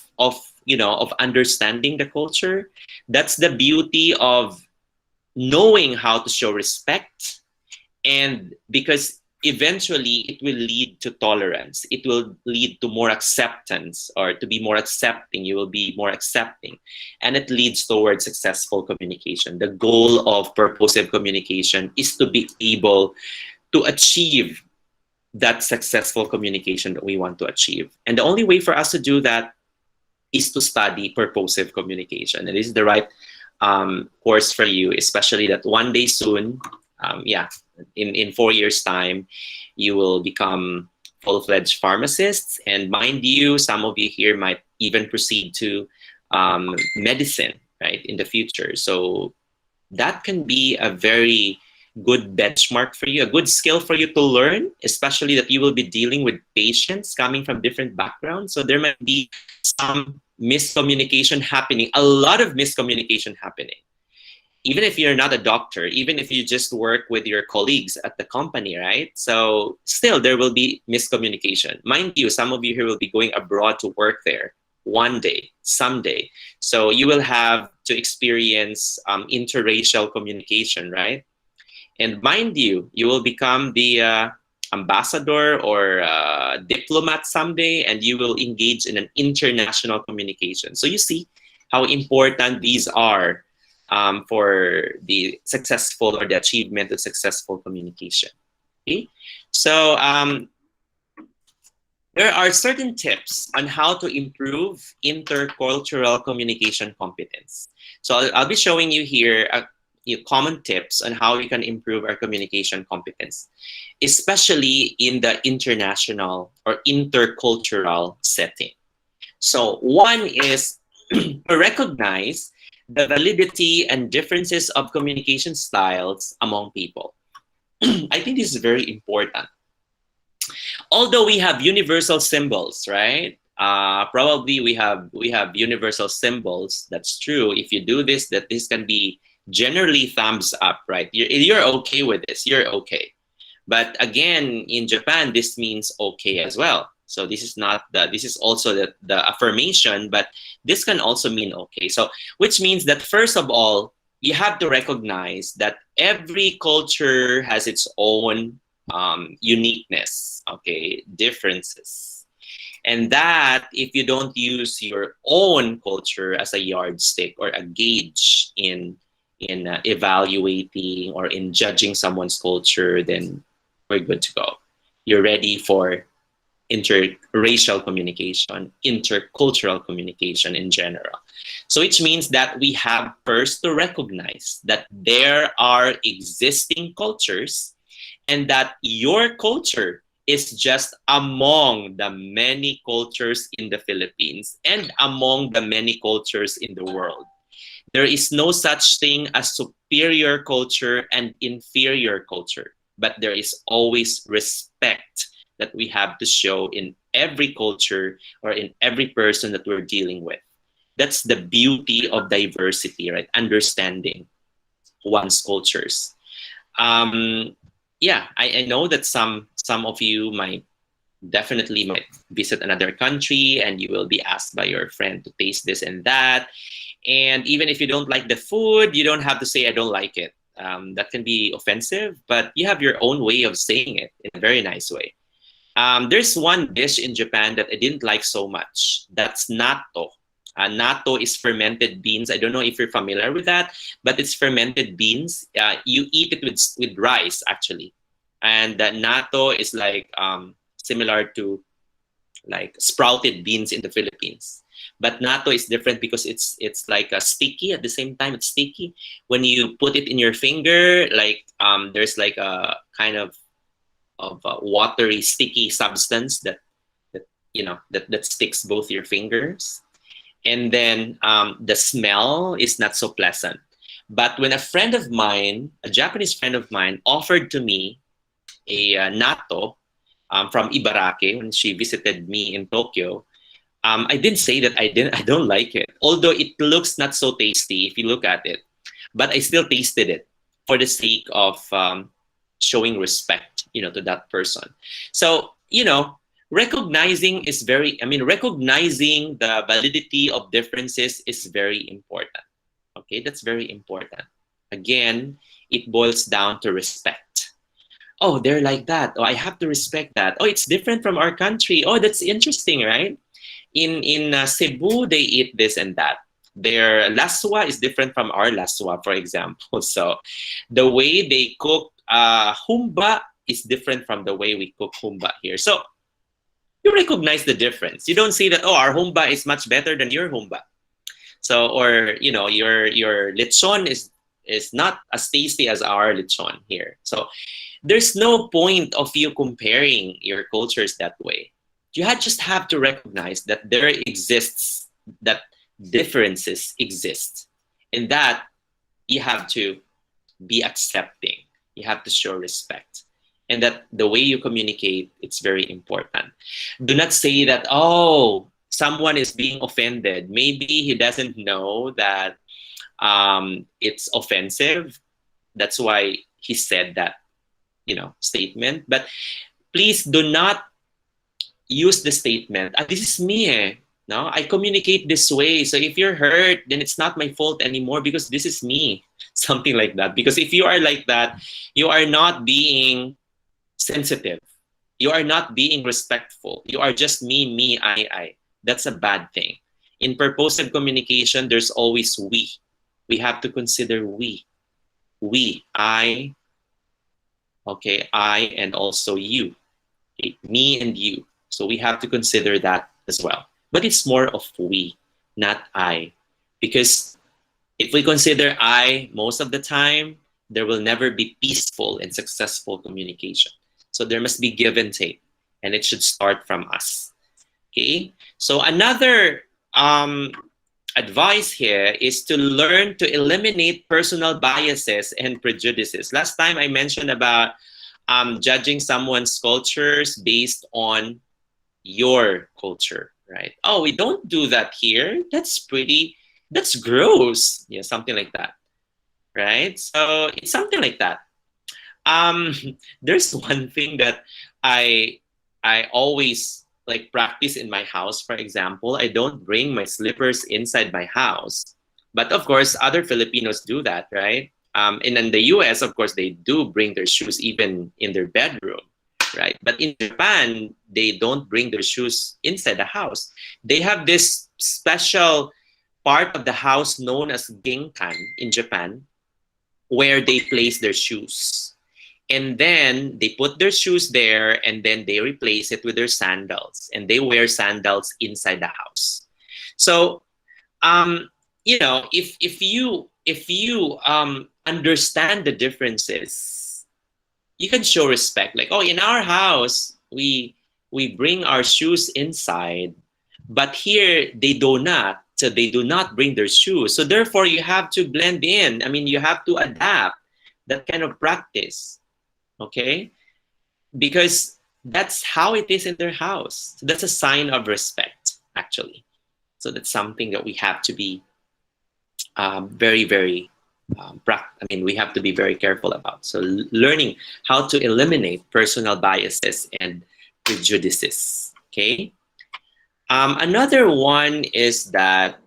understanding the culture. That's the beauty of knowing how to show respect. And because eventually it will lead to tolerance, it will lead to more acceptance, or to be more accepting, you will be more accepting, and it leads towards successful communication. The goal of purposive communication is to be able to achieve that successful communication that we want to achieve. And the only way for us to do that is to study purposive communication. It is the right course for you, especially that one day soon, in 4 years' time, you will become full-fledged pharmacists. And mind you, some of you here might even proceed to medicine, right, in the future. So that can be a very good benchmark for you, a good skill for you to learn, especially that you will be dealing with patients coming from different backgrounds. So there might be some miscommunication happening, a lot of miscommunication happening. Even if you're not a doctor, even if you just work with your colleagues at the company, right? So still there will be miscommunication. Mind you, some of you here will be going abroad to work there one day, someday. So you will have to experience interracial communication, right? And mind you, you will become the ambassador or diplomat someday, and you will engage in an international communication. So you see how important these are for the successful or the achievement of successful communication. Okay? So there are certain tips on how to improve intercultural communication competence. So I'll be showing you here common tips on how we can improve our communication competence, especially in the international or intercultural setting. So one is to recognize the validity and differences of communication styles among people. I think this is very important. Although we have universal symbols, right? Probably we have universal symbols. That's true. If you do this, that this can be generally thumbs up, right? You're okay with this. You're okay. But again, in Japan, this means okay as well. So this is not this is also the affirmation, but this can also mean okay. So which means that first of all, you have to recognize that every culture has its own uniqueness, okay, differences. And that if you don't use your own culture as a yardstick or a gauge in evaluating or in judging someone's culture, then we're good to go. You're ready for interracial communication, intercultural communication in general. So which means that we have first to recognize that there are existing cultures and that your culture is just among the many cultures in the Philippines and among the many cultures in the world. There is no such thing as superior culture and inferior culture, but there is always respect that we have to show in every culture or in every person that we're dealing with. That's the beauty of diversity, right? Understanding one's cultures. I know that some of you might visit another country and you will be asked by your friend to taste this and that. And even if you don't like the food, you don't have to say, I don't like it. That can be offensive, but you have your own way of saying it in a very nice way. There's one dish in Japan that I didn't like so much. That's natto. Natto is fermented beans. I don't know if you're familiar with that, but it's fermented beans. You eat it with rice, actually. And natto is like similar to like sprouted beans in the Philippines. But natto is different because it's like a sticky at the same time. It's sticky when you put it in your finger. Like there's like a kind of watery, sticky substance that that sticks both your fingers, and then the smell is not so pleasant. But when a friend of mine, a Japanese friend of mine, offered to me a natto from Ibaraki when she visited me in Tokyo, I didn't say that I don't like it, although it looks not so tasty if you look at it. But I still tasted it for the sake of showing respect, to that person. So, recognizing is recognizing the validity of differences is very important. Okay, that's very important. Again, it boils down to respect. Oh, they're like that. Oh, I have to respect that. Oh, it's different from our country. Oh, that's interesting, right? In Cebu, they eat this and that. Their laswa is different from our laswa, for example. So the way they cook humba is different from the way we cook humba here. So you recognize the difference. You don't see that, oh, our humba is much better than your humba. So, or your lechon is not as tasty as our lechon here. So there's no point of you comparing your cultures that way. You just have to recognize that there exists, that differences exist, and that you have to be accepting. You have to show respect, and that the way you communicate, it's very important. Do not say that, oh, someone is being offended. Maybe he doesn't know that it's offensive. That's why he said that, statement. But please do not use the statement, this is me, eh. No, I communicate this way. So if you're hurt, then it's not my fault anymore because this is me. Something like that. Because if you are like that, you are not being sensitive. You are not being respectful. You are just me, I. That's a bad thing. In purposive communication, there's always we. We have to consider we. We, I, okay, I, and also you. Okay, me and you. So we have to consider that as well. But it's more of we, not I. Because if we consider I most of the time, there will never be peaceful and successful communication. So there must be give and take. And it should start from us. Okay? So another advice here is to learn to eliminate personal biases and prejudices. Last time I mentioned about judging someone's cultures based on your culture, right? Oh, we don't do that here. That's gross. Yeah, something like that, right? So it's something like that. There's one thing that I always like practice in my house. For example, I don't bring my slippers inside my house, but of course, other Filipinos do that, right? And in the US, of course, they do bring their shoes even in their bedroom. Right? But in Japan, they don't bring their shoes inside the house. They have this special part of the house known as genkan in Japan, where they place their shoes. And then they put their shoes there, and then they replace it with their sandals. And they wear sandals inside the house. So, if you understand the differences, you can show respect. Like, oh, in our house, we bring our shoes inside, but here they do not. So they do not bring their shoes. So therefore, you have to blend in. I mean, you have to adapt that kind of practice, okay? Because that's how it is in their house. So that's a sign of respect, actually. So that's something that we have to be very, very we have to be very careful about. So learning how to eliminate personal biases and prejudices, okay? Another one is that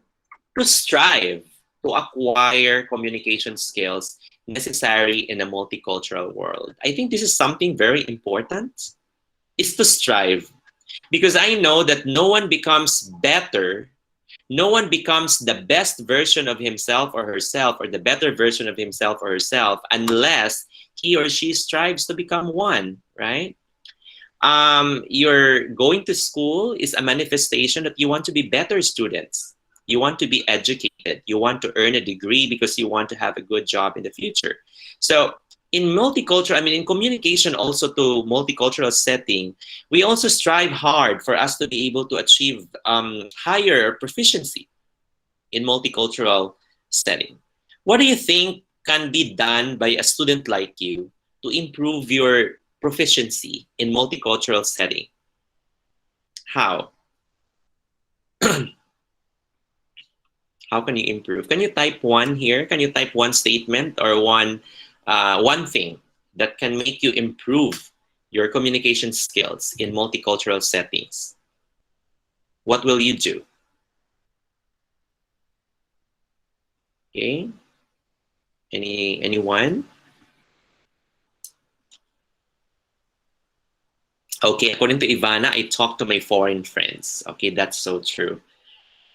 to strive to acquire communication skills necessary in a multicultural world. I think this is something very important, is to strive. Because I know that no one becomes better, no one becomes the best version of himself or herself, or the better version of himself or herself, unless he or she strives to become one, right? You're going to school is a manifestation that you want to be better students. You want to be educated. You want to earn a degree because you want to have a good job in the future. So in multicultural, I mean, in communication also to multicultural setting, we also strive hard for us to be able to achieve higher proficiency in multicultural setting. What do you think can be done by a student like you to improve your proficiency in multicultural setting? How? How can you improve? Can you type one here? Can you type one statement or one thing that can make you improve your communication skills in multicultural settings? What will you do? Okay. Anyone? Okay, according to Ivana, I talk to my foreign friends. Okay, that's so true.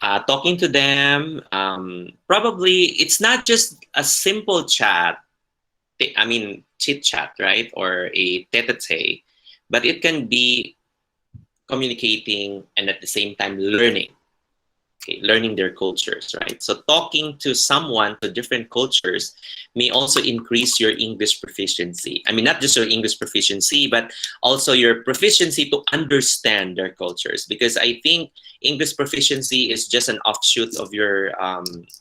Talking to them, probably it's not just a simple chat, I mean, chit chat, right? Or a tete-a-tete, but it can be communicating and at the same time learning. Okay, learning their cultures, right? So talking to someone to different cultures may also increase your English proficiency. I mean, not just your English proficiency, but also your proficiency to understand their cultures. Because I think English proficiency is just an offshoot of your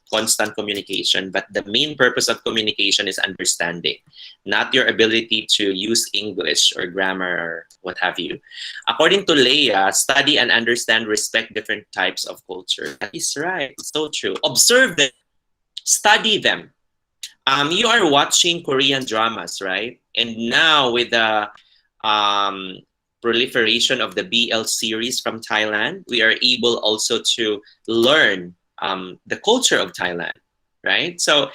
constant communication. But the main purpose of communication is understanding, not your ability to use English or grammar or what have you. According to Leia, study and understand, respect different types of culture. That is right. So true. Observe them. Study them. You are watching Korean dramas, right? And now with the proliferation of the BL series from Thailand, we are able also to learn the culture of Thailand, right? So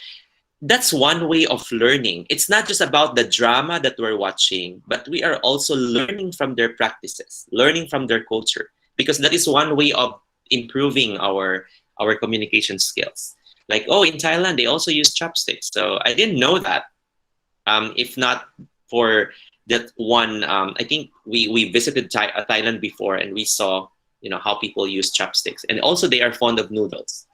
that's one way of learning. It's not just about the drama that we're watching, but we are also learning from their practices, learning from their culture, because that is one way of improving our communication skills. Like, oh, in Thailand, they also use chopsticks. So I didn't know that. If not for that one, I think we visited Thailand before and we saw, how people use chopsticks. And also they are fond of noodles.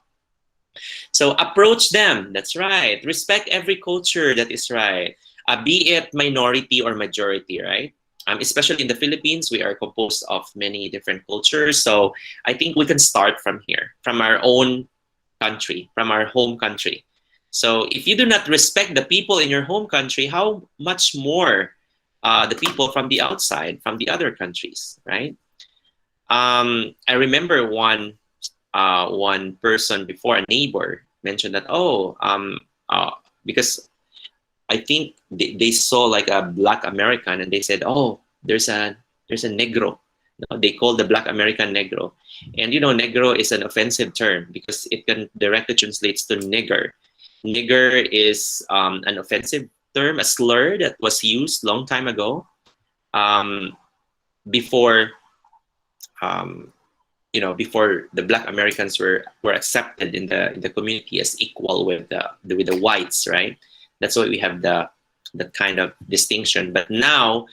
So approach them. That's right. Respect every culture. That is right. Be it minority or majority, right? Especially in the Philippines, we are composed of many different cultures. So I think we can start from here, from our own country, from our home country. So if you do not respect the people in your home country, how much more the people from the outside, from the other countries, right? I remember one person before, a neighbor, mentioned that, because I think they saw like a Black American and they said, oh, there's a negro. They call the Black American negro. And negro is an offensive term because it can directly translates to nigger. Nigger is an offensive term, a slur that was used long time ago, before before the Black Americans were accepted in the community as equal with the whites, right? That's why we have the kind of distinction. But now,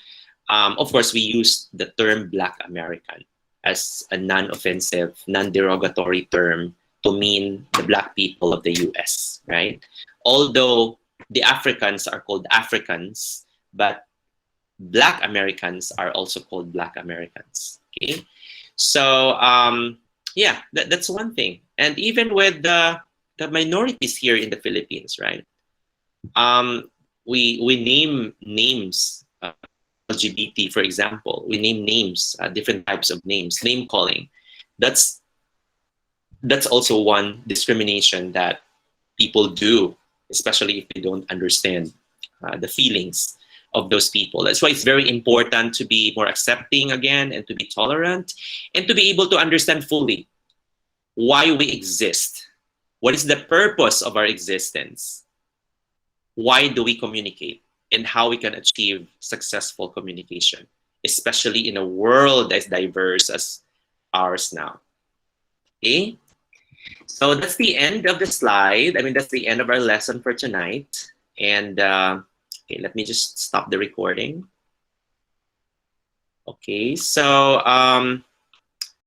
of course, we use the term Black American as a non-offensive, non-derogatory term to mean the Black people of the US, right? Although the Africans are called Africans, but Black Americans are also called Black Americans, okay? So, yeah, that's one thing. And even with the minorities here in the Philippines, right? We name names, LGBT, for example. We name names, different types of names, name calling. That's also one discrimination that people do, especially if they don't understand the feelings of those people. That's why it's very important to be more accepting again and to be tolerant and to be able to understand fully why we exist. What is the purpose of our existence? Why do we communicate? And how we can achieve successful communication, especially in a world as diverse as ours now. Okay? So that's the end of the slide. I mean, that's the end of our lesson for tonight. And okay, let me just stop the recording. Okay, so